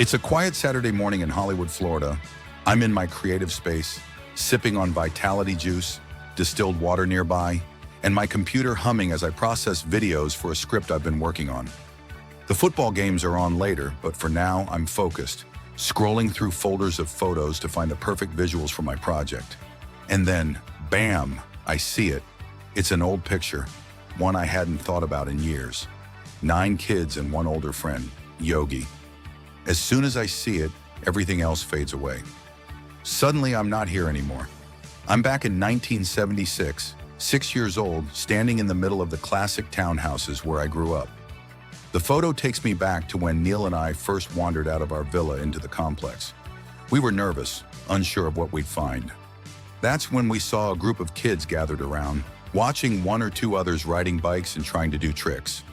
It's a quiet Saturday morning in Hollywood, Florida. I'm in my creative space, sipping on vitality juice, distilled water nearby, and my computer humming as I process videos for a script I've been working on. The football games are on later, but for now, I'm focused, scrolling through folders of photos to find the perfect visuals for my project. And then, bam, I see it. It's an old picture, one I hadn't thought about in years. 9 kids and 1 older friend, Yogi. As soon as I see it, everything else fades away. Suddenly, I'm not here anymore. I'm back in 1976, 6 years old, standing in the middle of the Classic Townhouses where I grew up. The photo takes me back to when Neil and I first wandered out of our villa into the complex. We were nervous, unsure of what we'd find. That's when we saw a group of kids gathered around, watching 1 or 2 others riding bikes and trying to do tricks.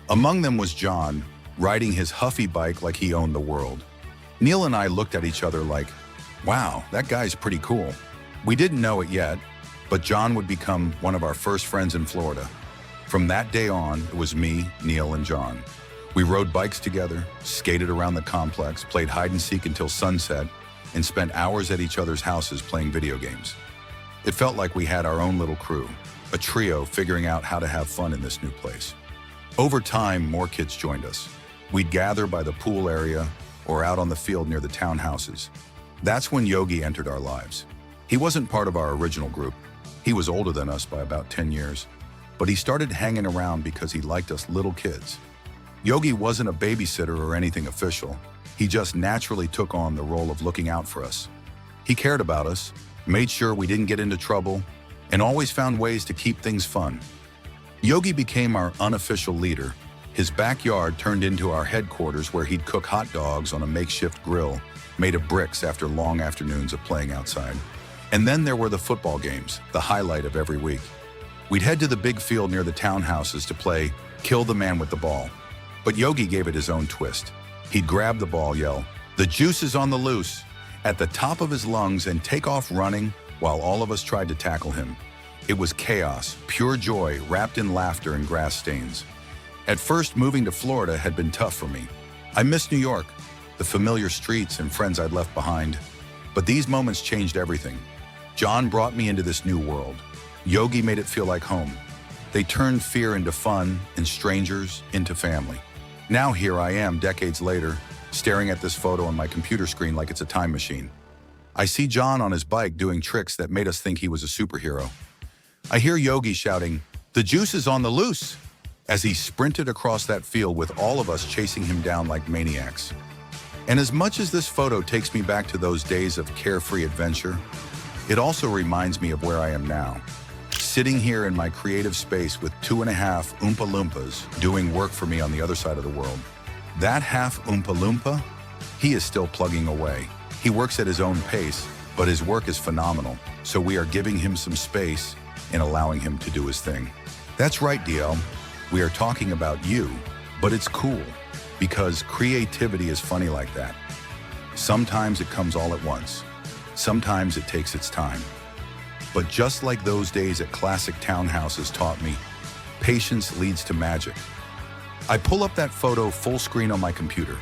Among them was John, riding his huffy bike like he owned the world. Neil and I looked at each other like, wow, that guy's pretty cool. We didn't know it yet, but John would become one of our first friends in Florida. From that day on, it was me, Neil, and John. We rode bikes together, skated around the complex, played hide and seek until sunset, and spent hours at each other's houses playing video games. It felt like we had our own little crew, a trio figuring out how to have fun in this new place. Over time, more kids joined us. We'd gather by the pool area or out on the field near the townhouses. That's when Yogi entered our lives. He wasn't part of our original group. He was older than us by about 10 years, but he started hanging around because he liked us little kids. Yogi wasn't a babysitter or anything official. He just naturally took on the role of looking out for us. He cared about us, made sure we didn't get into trouble, and always found ways to keep things fun. Yogi became our unofficial leader. His backyard turned into our headquarters where he'd cook hot dogs on a makeshift grill made of bricks after long afternoons of playing outside. And then there were the football games, the highlight of every week. We'd head to the big field near the townhouses to play kill the man with the ball. But Yogi gave it his own twist. He'd grab the ball, yell, "The juice is on the loose," at the top of his lungs and take off running while all of us tried to tackle him. It was chaos, pure joy wrapped in laughter and grass stains. At first, moving to Florida had been tough for me. I missed New York, the familiar streets and friends I'd left behind. But these moments changed everything. John brought me into this new world. Yogi made it feel like home. They turned fear into fun and strangers into family. Now here I am, decades later, staring at this photo on my computer screen like it's a time machine. I see John on his bike doing tricks that made us think he was a superhero. I hear Yogi shouting, "The juice is on the loose," as he sprinted across that field with all of us chasing him down like maniacs. And as much as this photo takes me back to those days of carefree adventure, it also reminds me of where I am now, sitting here in my creative space with 2.5 Oompa Loompas doing work for me on the other side of the world. That half Oompa Loompa, he is still plugging away. He works at his own pace, but his work is phenomenal, so we are giving him some space and allowing him to do his thing. That's right, DL. We are talking about you, but it's cool, because creativity is funny like that. Sometimes it comes all at once. Sometimes it takes its time. But just like those days at Classic Townhouses taught me, patience leads to magic. I pull up that photo full screen on my computer,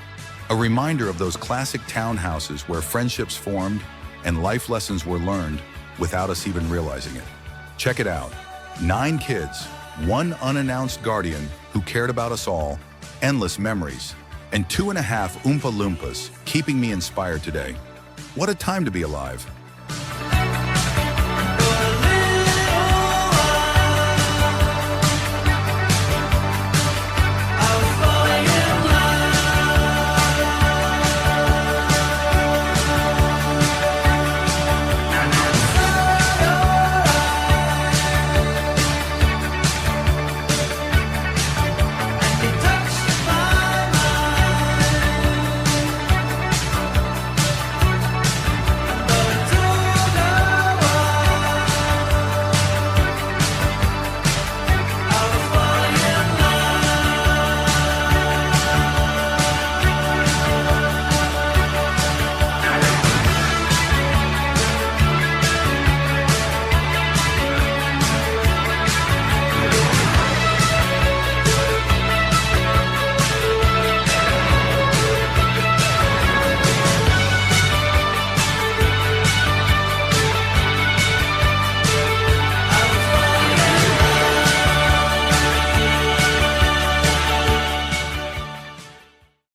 a reminder of those classic townhouses where friendships formed and life lessons were learned without us even realizing it. Check it out. 9 kids, 1 unannounced guardian who cared about us all, endless memories, and 2.5 Oompa Loompas keeping me inspired today. What a time to be alive.